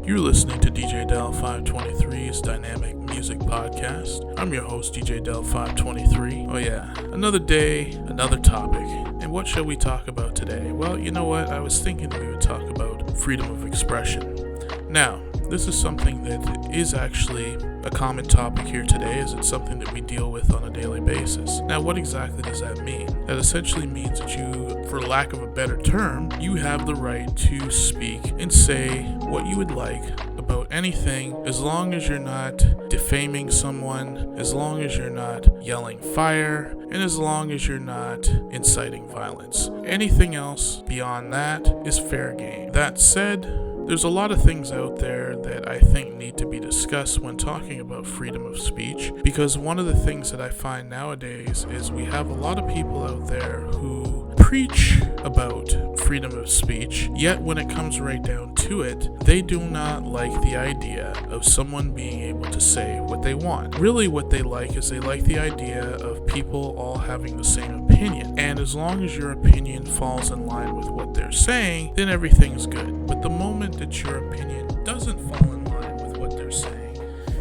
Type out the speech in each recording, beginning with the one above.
You're listening to DJ Dell 523's Dynamic Music Podcast. I'm your host, DJ Dell 523. Oh yeah, another day, another topic. And what shall we talk about today? Well, you know what? I was thinking we would talk about freedom of expression. Now, this is something that is actually a common topic here today, as it's something that we deal with on a daily basis. Now, what exactly does that mean? That essentially means that you, for lack of a better term, you have the right to speak and say what you would like about anything, as long as you're not defaming someone, as long as you're not yelling fire, and as long as you're not inciting violence. Anything else beyond that is fair game. That said, there's a lot of things out there that I think need to be discussed when talking about freedom of speech, because one of the things that I find nowadays is we have a lot of people out there who preach about freedom of speech, yet when it comes right down to it, they do not like the idea of someone being able to say what they want. Really what they like is they like the idea of people all having the same opinion, and as long as your opinion falls in line with what they're saying, then everything's good. But the moment that your opinion doesn't fall in line with what they're saying,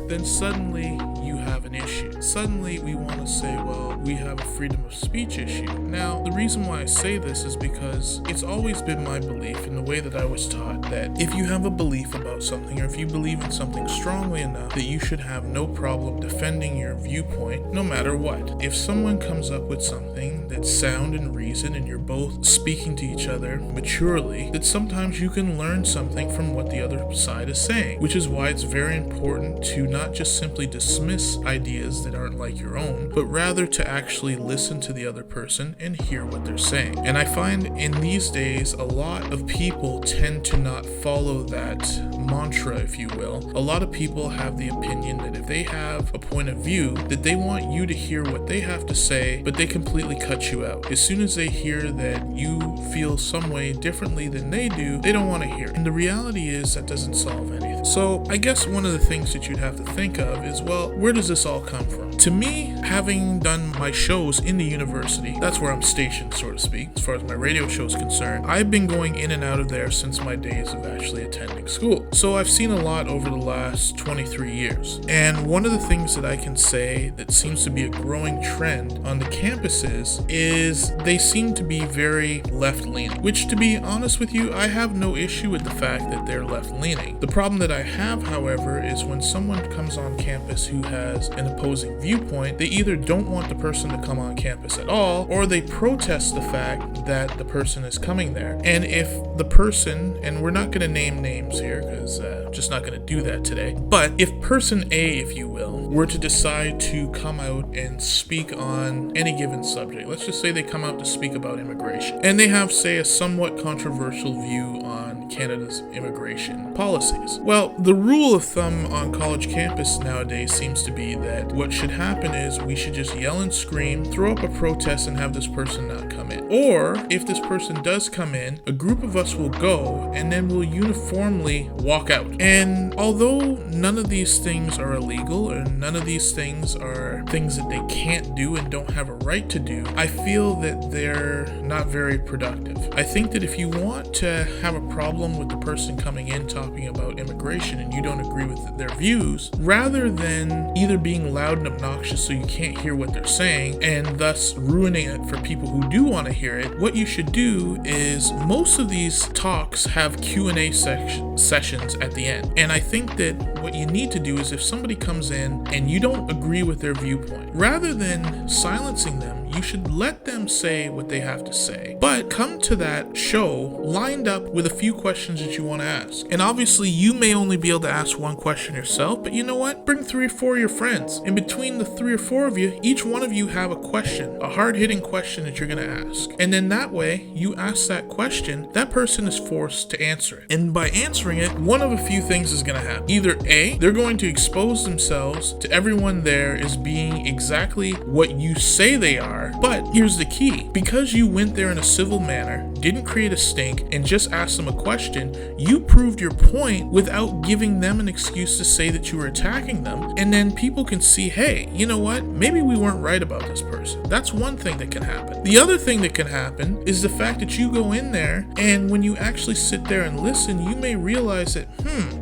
then suddenly you have an issue. Suddenly we want to say, well, we have a freedom of speech issue. Now, the reason why I say this is because it's always been my belief, in the way that I was taught, that if you have a belief about something, or if you believe in something strongly enough, that you should have no problem defending your viewpoint no matter what. If someone comes up with something that's sound and reason, and you're both speaking to each other maturely, that sometimes you can learn something from what the other side is saying, which is why it's very important to not just simply dismiss ideas that aren't like your own, but rather to actually listen to the other person and hear what they're saying. And I find in these days, a lot of people tend to not follow that mantra, if you will. A lot of people have the opinion that if they have a point of view, that they want you to hear what they have to say, but they completely cut you out. As soon as they hear that you feel some way differently than they do, they don't want to hear it. And the reality is that doesn't solve anything. So I guess one of the things that you'd have to think of is, well, where does this all come from? To me, having done my shows in the university, that's where I'm stationed, so to speak, as far as my radio show is concerned. I've been going in and out of there since my days of actually attending school. So I've seen a lot over the last 23 years. And one of the things that I can say that seems to be a growing trend on the campuses is they seem to be very left-leaning, which, to be honest with you, I have no issue with the fact that they're left-leaning. The problem that I have, however, is when someone comes on campus who has an opposing viewpoint, they either don't want the person to come on campus at all, or they protest the fact that the person is coming there. And if the person, and we're not going to name names here because I'm just not going to do that today, but if person A, if you will, were to decide to come out and speak on any given subject, let's just say they come out to speak about immigration, and they have, say, a somewhat controversial view on Canada's immigration policies. Well, the rule of thumb on college campus nowadays seems to be that what should happen is we should just yell and scream, throw up a protest, and have this person not come in. Or, if this person does come in, a group of us will go, and then we'll uniformly walk out. And although none of these things are illegal, or none of these things are things that they can't do and don't have a right to do, I feel that they're not very productive. I think that if you want to have a problem with the person coming in talking about immigration and you don't agree with their views, rather than either being loud and obnoxious so you can't hear what they're saying and thus ruining it for people who do want to hear it, what you should do is, most of these talks have Q&A sessions at the end. And I think that what you need to do is, if somebody comes in and you don't agree with their viewpoint, rather than silencing them, you should let them say what they have to say. But come to that show lined up with a few questions that you want to ask. And obviously you may only be able to ask one question yourself, but you know what? Bring 3 or 4 of your friends. And between the 3 or 4 of you, each one of you have a question, a hard-hitting question that you're going to ask. And then that way, you ask that question, that person is forced to answer it. And by answering it, one of a few things is going to happen. Either A, they're going to expose themselves to everyone there as being exactly what you say they are, are. But here's the key. Because you went there in a civil manner, didn't create a stink, and just asked them a question, you proved your point without giving them an excuse to say that you were attacking them. And then people can see, hey, you know what? Maybe we weren't right about this person. That's one thing that can happen. The other thing that can happen is the fact that you go in there, and when you actually sit there and listen, you may realize that,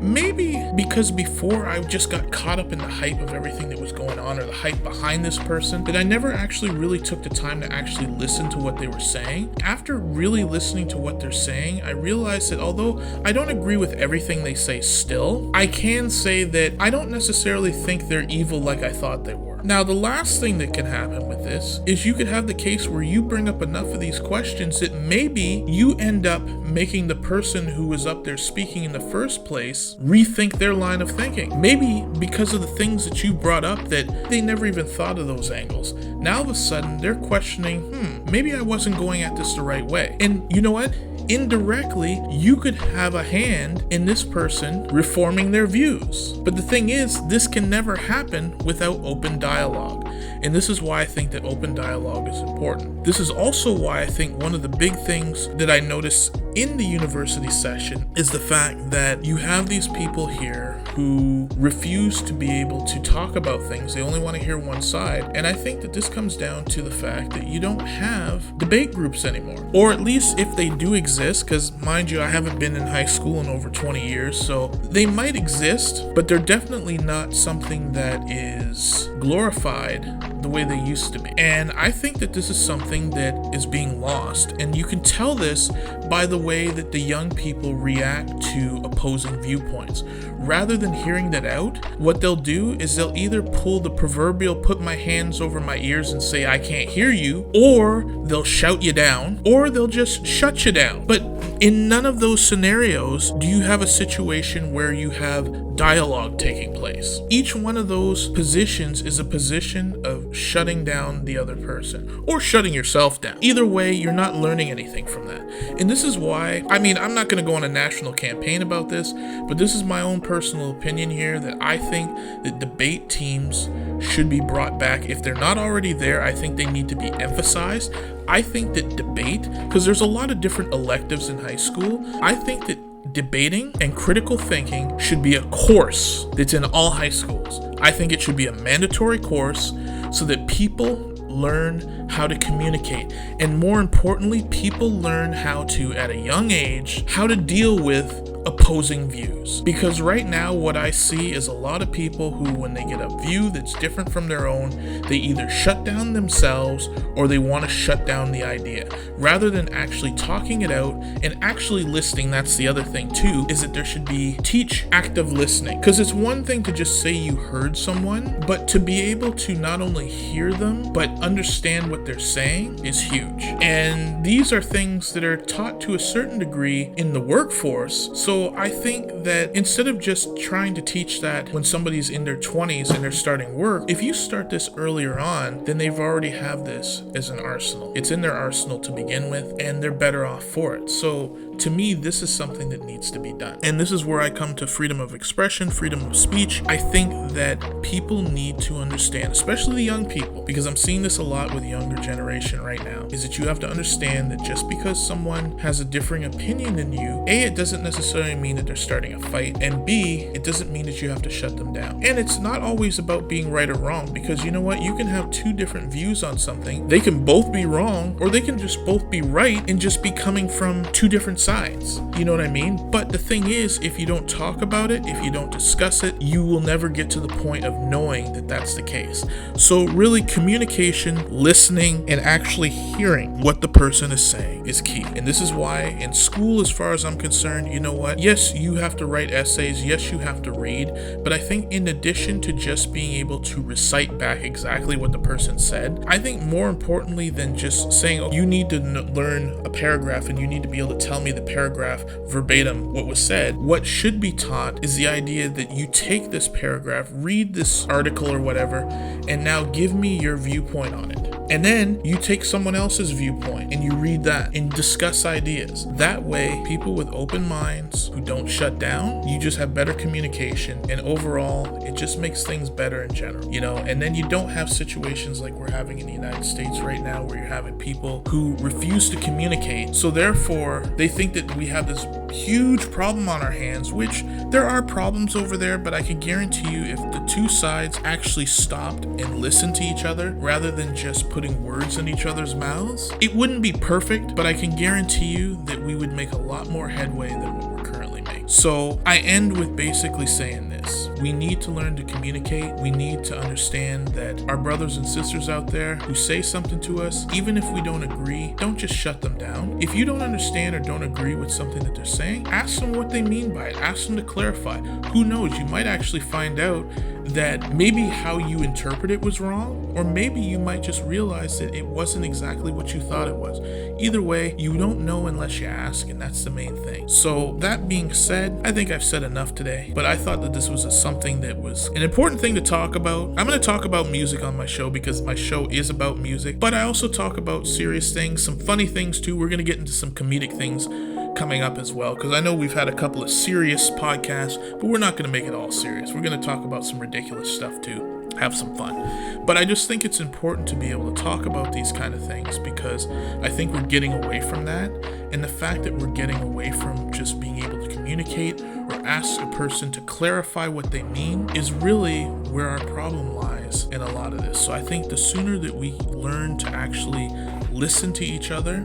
maybe because before I just got caught up in the hype of everything that was going on, or the hype behind this person, that I never actually really took the time to actually listen to what they were saying. After really listening to what they're saying, I realized that although I don't agree with everything they say still, I can say that I don't necessarily think they're evil like I thought they were. Now, the last thing that can happen with this is you could have the case where you bring up enough of these questions that maybe you end up making the person who was up there speaking in the first place rethink their line of thinking. Maybe because of the things that you brought up that they never even thought of those angles. Now all of a sudden they're questioning, maybe I wasn't going at this the right way. And you know what? Indirectly, you could have a hand in this person reforming their views. But the thing is, this can never happen without open dialogue. And this is why I think that open dialogue is important. This is also why I think one of the big things that I notice in the university session is the fact that you have these people here who refuse to be able to talk about things. They only want to hear one side. And I think that this comes down to the fact that you don't have debate groups anymore. Or at least if they do exist, because mind you, I haven't been in high school in over 20 years, so they might exist, but they're definitely not something that is glorified the way they used to be. And I think that this is something that is being lost. And you can tell this by the way that the young people react to opposing viewpoints. Rather than hearing that out, what they'll do is they'll either pull the proverbial put my hands over my ears and say I can't hear you, or they'll shout you down, or they'll just shut you down. But in none of those scenarios do you have a situation where you have dialogue taking place. Each one of those positions is a position of shutting down the other person or shutting yourself down. Either way, you're not learning anything from that. And this is why, I'm not going to go on a national campaign about this, but this is my own personal opinion here, that I think that debate teams should be brought back. If they're not already there, I think they need to be emphasized. I think that debate, because there's a lot of different electives in high school, I think that debating and critical thinking should be a course that's in all high schools. I think it should be a mandatory course so that people learn how to communicate. And more importantly, people learn how to, at a young age, how to deal with opposing views. Because right now what I see is a lot of people who, when they get a view that's different from their own, they either shut down themselves or they want to shut down the idea rather than actually talking it out and actually listening. That's the other thing too, is that there should be teach active listening. Because it's one thing to just say you heard someone, but to be able to not only hear them but understand what they're saying is huge. And these are things that are taught to a certain degree in the workforce. So I think that instead of just trying to teach that when somebody's in their 20s and they're starting work, if you start this earlier on, then they've already have this as an arsenal. It's in their arsenal to begin with, and they're better off for it. So to me, this is something that needs to be done. And this is where I come to freedom of expression, freedom of speech. I think that people need to understand, especially the young people, because I'm seeing this a lot with the younger generation right now, is that you have to understand that just because someone has a differing opinion than you, A, it doesn't necessarily mean that they're starting a fight, and B, it doesn't mean that you have to shut them down. And it's not always about being right or wrong, because you know what? You can have two different views on something. They can both be wrong, or they can just both be right and just be coming from two different sides. You know what I mean? But the thing is, if you don't talk about it, if you don't discuss it, you will never get to the point of knowing that that's the case. So really, communication, listening, and actually hearing what the person is saying is key. And this is why in school, as far as I'm concerned, you know what? Yes, you have to write essays. Yes, you have to read. But I think in addition to just being able to recite back exactly what the person said, I think more importantly than just saying, oh, you need to learn a paragraph and you need to be able to tell me the the paragraph verbatim what was said. What should be taught is the idea that you take this paragraph, read this article or whatever, and now give me your viewpoint on it. And then you take someone else's viewpoint and you read that and discuss ideas. That way, people with open minds who don't shut down, you just have better communication, and overall, it just makes things better in general, and then you don't have situations like we're having in the United States right now where you're having people who refuse to communicate. So therefore, they think that we have this huge problem on our hands, which there are problems over there, but I can guarantee you if the two sides actually stopped and listened to each other rather than just putting words in each other's mouths, it wouldn't be perfect, but I can guarantee you that we would make a lot more headway than what we're currently making. So I end with basically saying this. We need to learn to communicate. We need to understand that our brothers and sisters out there who say something to us, even if we don't agree, don't just shut them down. If you don't understand or don't agree with something that they're saying, ask them what they mean by it. Ask them to clarify. Who knows, you might actually find out that maybe how you interpret it was wrong, or maybe you might just realize that it wasn't exactly what you thought it was. Either way, you don't know unless you ask, and that's the main thing. So that being said, I think I've said enough today, but I thought that this was something that was an important thing to talk about. I'm going to talk about music on my show because my show is about music, but I also talk about serious things, some funny things too. We're going to get into some comedic things coming up as well, because I know we've had a couple of serious podcasts, but we're not going to make it all serious. We're going to talk about some ridiculous stuff too, have some fun. But I just think it's important to be able to talk about these kind of things because I think we're getting away from that, and the fact that we're getting away from just being able to communicate or ask a person to clarify what they mean is really where our problem lies in a lot of this. So I think the sooner that we learn to actually listen to each other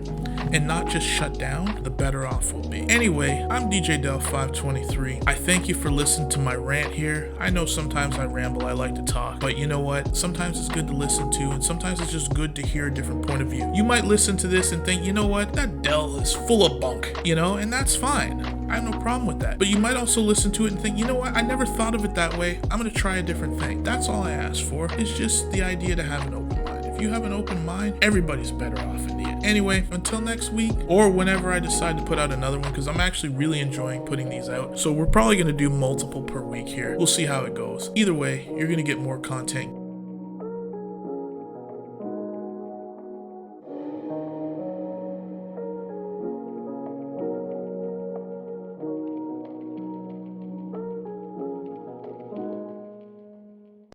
and not just shut down, the better off we'll be. Anyway, I'm DJ Dell 523. I thank you for listening to my rant here. I know sometimes I ramble, I like to talk, but you know what? Sometimes it's good to listen to, and sometimes it's just good to hear a different point of view. You might listen to this and think, you know what? That Dell is full of bunk, and that's fine. I have no problem with that. But you might also listen to it and think, you know what? I never thought of it that way. I'm going to try a different thing. That's all I ask for. It's just the idea to have an open mind. If you have an open mind, everybody's better off in the end. Anyway, until next week, or whenever I decide to put out another one, because I'm actually really enjoying putting these out. So we're probably going to do multiple per week here. We'll see how it goes. Either way, you're going to get more content